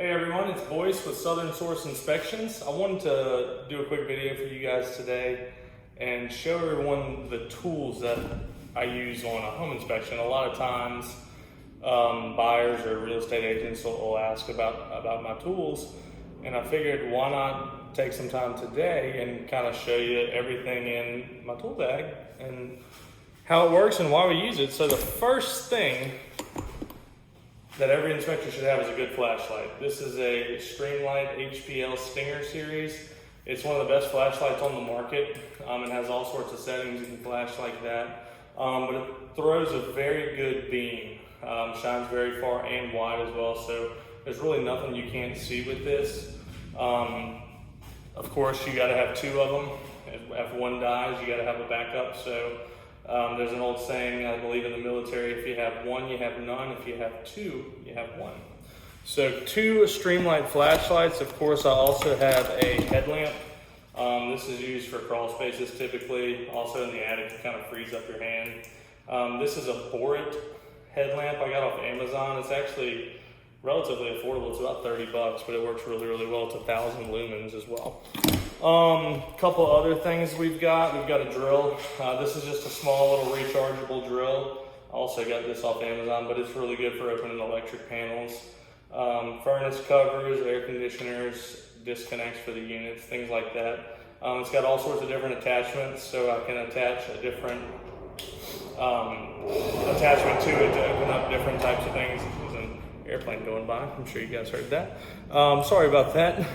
Hey everyone, it's Boyce with Southern Source Inspections. I wanted to do a quick video for you guys today and show everyone the tools that I use on a home inspection. A lot of times buyers or real estate agents will ask about my tools, and I figured why not take some time today and kind of show you everything in my tool bag and how it works and why we use it. So the first thing that every inspector should have is a good flashlight. This is a Streamlight HPL Stinger series. It's one of the best flashlights on the market. It has all sorts of settings you can flash like that, but it throws a very good beam. Shines very far and wide as well, so there's really nothing you can't see with this. Of course, you gotta have two of them. If one dies, you gotta have a backup. So there's an old saying, I believe, in the military, if you have one, you have none. If you have two, you have one. So two Streamlight flashlights. Of course, I also have a headlamp. This is used for crawl spaces typically, also in the attic to kind of freeze up your hand. This is a Borit headlamp I got off Amazon. It's actually relatively affordable. It's about 30 bucks, but it works really, really well. It's 1,000 lumens as well. Couple other things we've got a drill. This is just a small little rechargeable drill. I also got this off Amazon, but it's really good for opening electric panels. Furnace covers, air conditioners, disconnects for the units, things like that. It's got all sorts of different attachments, so I can attach a different attachment to it to open up different types of things. Airplane going by. I'm sure you guys heard that. Sorry about that.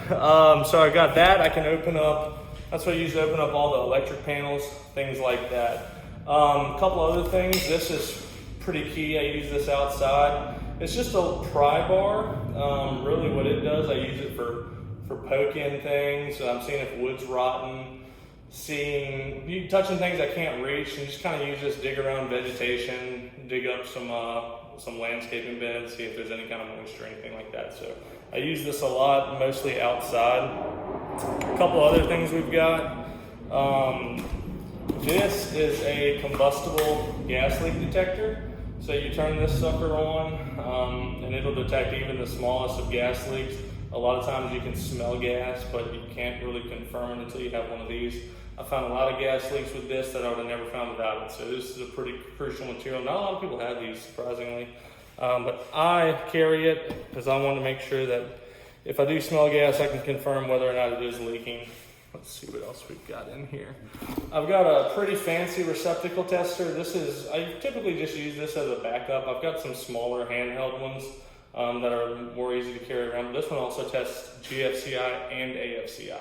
So I got that. I can open up, that's what I use to open up all the electric panels, things like that. A couple other things. This is pretty key. I use this outside. It's just a pry bar. Really what it does, I use it for poking things. I'm seeing if wood's rotten, touching things I can't reach, and just kind of use this, dig around vegetation, dig up some landscaping beds, see if there's any kind of moisture or anything like that. So I use this a lot, mostly outside. A couple other things we've got. This is a combustible gas leak detector. So you turn this sucker on, and it'll detect even the smallest of gas leaks. A lot of times you can smell gas, but you can't really confirm it until you have one of these. I found a lot of gas leaks with this that I would have never found without it. So this is a pretty crucial material. Not a lot of people have these, surprisingly. But I carry it because I want to make sure that if I do smell gas, I can confirm whether or not it is leaking. Let's see what else we've got in here. I've got a pretty fancy receptacle tester. I typically just use this as a backup. I've got some smaller handheld ones that are more easy to carry around. But this one also tests GFCI and AFCI.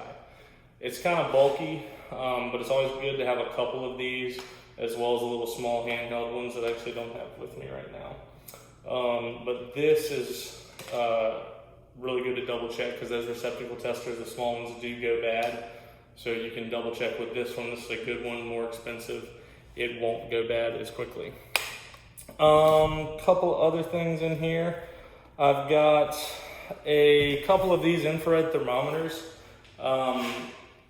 It's kind of bulky, but it's always good to have a couple of these, as well as the little small handheld ones that I actually don't have with me right now. But this is really good to double check, because those receptacle testers, the small ones, do go bad. So you can double check with this one. This is a good one, more expensive. It won't go bad as quickly. Couple other things in here. I've got a couple of these infrared thermometers.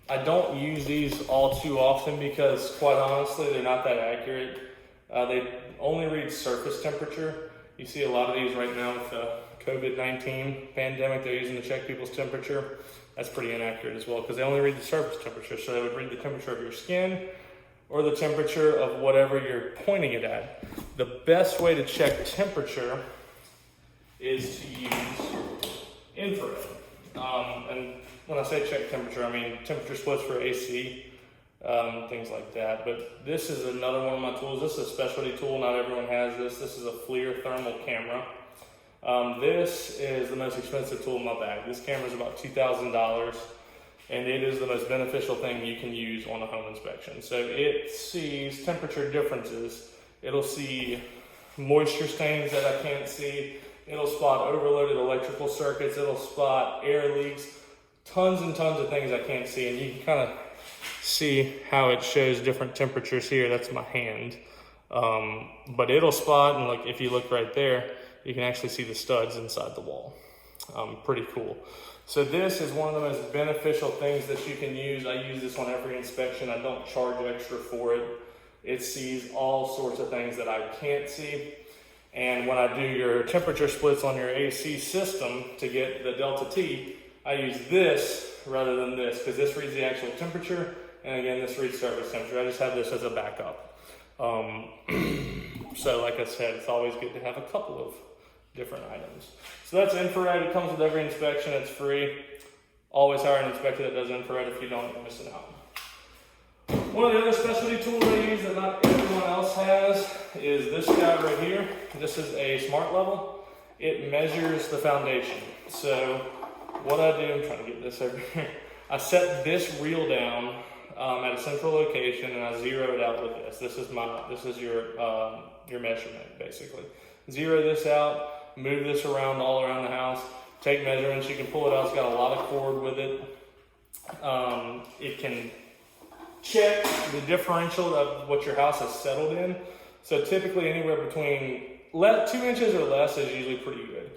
I don't use these all too often because, quite honestly, they're not that accurate. They only read surface temperature. You see a lot of these right now with the COVID-19 pandemic. They're using to check people's temperature. That's pretty inaccurate as well, because they only read the surface temperature. So they would read the temperature of your skin or the temperature of whatever you're pointing it at. The best way to check temperature is to use infrared. And when I say check temperature, I mean temperature splits for AC, things like that. But this is another one of my tools. This is a specialty tool. Not everyone has this. This is a FLIR thermal camera. This is the most expensive tool in my bag. This camera is about $2,000, and it is the most beneficial thing you can use on a home inspection. So it sees temperature differences. It'll see moisture stains that I can't see. It'll spot overloaded electrical circuits. It'll spot air leaks. Tons and tons of things I can't see, and you can kind of see how it shows different temperatures here. That's my hand. But it'll spot, and like if you look right there, you can actually see the studs inside the wall. Pretty cool. So this is one of the most beneficial things that you can use. I use this on every inspection. I don't charge extra for it. It sees all sorts of things that I can't see. And when I do your temperature splits on your AC system to get the delta T, I use this rather than this, because this reads the actual temperature, and again, this reads surface temperature. I just have this as a backup. So like I said, it's always good to have a couple of different items. So that's infrared. It comes with every inspection. It's free. Always hire an inspector that does infrared. If you don't, you're missing out. One of the other specialty tools I use that not everyone else has is this guy right here. This is a smart level. It measures the foundation. So what I do, I'm trying to get this over here. I set this reel down at a central location, and I zero it out with this. This is your measurement, basically. Zero this out, move this around all around the house, take measurements. You can pull it out. It's got a lot of cord with it. It can check the differential of what your house has settled in. So typically anywhere between 2 inches or less is usually pretty good.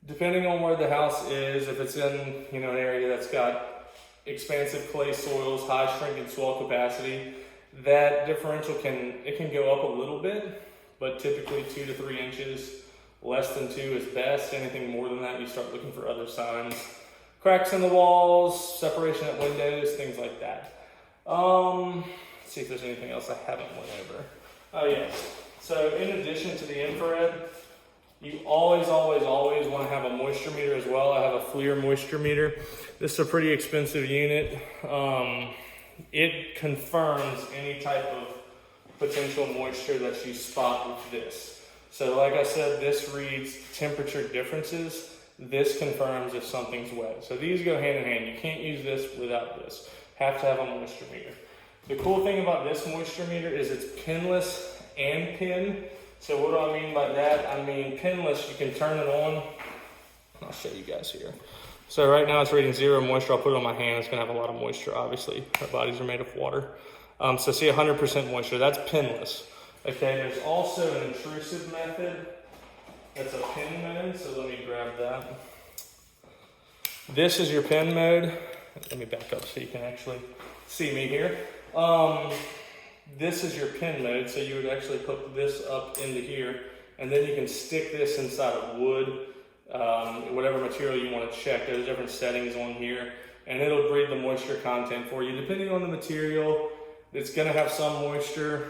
Depending on where the house is, if it's in an area that's got expansive clay soils, high shrink and swell capacity, that differential can go up a little bit, but typically 2 to 3 inches. Less than 2 is best. Anything more than that, you start looking for other signs. Cracks in the walls, separation at windows, things like that. Let's see if there's anything else I haven't went over. Oh yes. So in addition to the infrared, you always want to have a moisture meter as well. I have a FLIR moisture meter. This is a pretty expensive unit. It confirms any type of potential moisture that you spot with this. So like I said, this reads temperature differences. This confirms if something's wet. So these go hand in hand. You can't use this without this. Have to have a moisture meter. The cool thing about this moisture meter is it's pinless and pin. So what do I mean by that? I mean pinless, you can turn it on. I'll show you guys here. So right now it's reading 0 moisture. I'll put it on my hand. It's gonna have a lot of moisture, obviously. Our bodies are made of water. So see 100% moisture, that's pinless. Okay, there's also an intrusive method. That's a pin mode, so let me grab that. This is your pin mode. Let me back up so you can actually see me here. This is your pin mode, so you would actually put this up into here, and then you can stick this inside of wood, whatever material you want to check. There's different settings on here, and it'll read the moisture content for you. Depending on the material, it's going to have some moisture,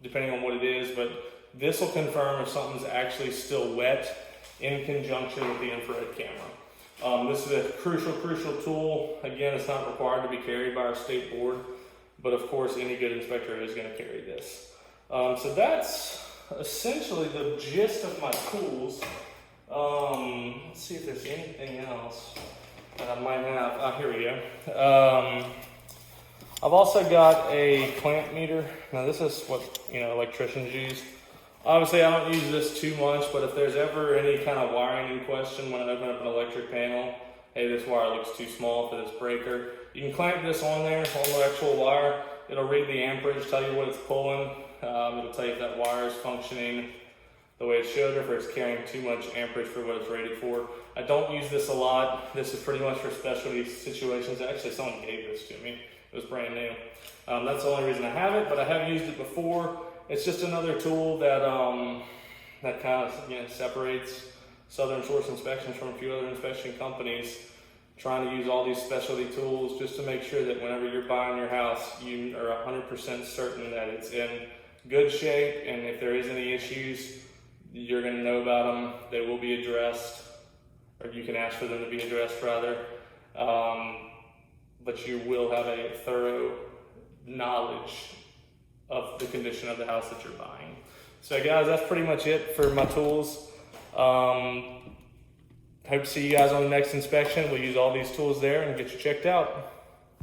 depending on what it is, but this will confirm if something's actually still wet in conjunction with the infrared camera. This is a crucial tool. Again, it's not required to be carried by our state board, but of course any good inspector is going to carry this. So that's essentially the gist of my tools. Let's see if there's anything else that I might have. Here we go. I've also got a clamp meter. Now this is what electricians use. Obviously I don't use this too much, but if there's ever any kind of wiring in question when I open up an electric panel, hey, this wire looks too small for this breaker, you can clamp this on there, on the actual wire. It'll read the amperage, tell you what it's pulling. It'll tell you if that wire is functioning the way it should, or if it's carrying too much amperage for what it's rated for. I don't use this a lot. This is pretty much for specialty situations. Actually, someone gave this to me. It was brand new. That's the only reason I have it, but I have used it before. It's just another tool that that kind of separates Southern Source Inspections from a few other inspection companies. Trying to use all these specialty tools just to make sure that whenever you're buying your house, you are 100% certain that it's in good shape, and if there is any issues, you're going to know about them. They will be addressed, or you can ask for them to be addressed rather. But you will have a thorough knowledge of the condition of the house that you're buying. So guys, that's pretty much it for my tools. Hope to see you guys on the next inspection. We'll use all these tools there and get you checked out.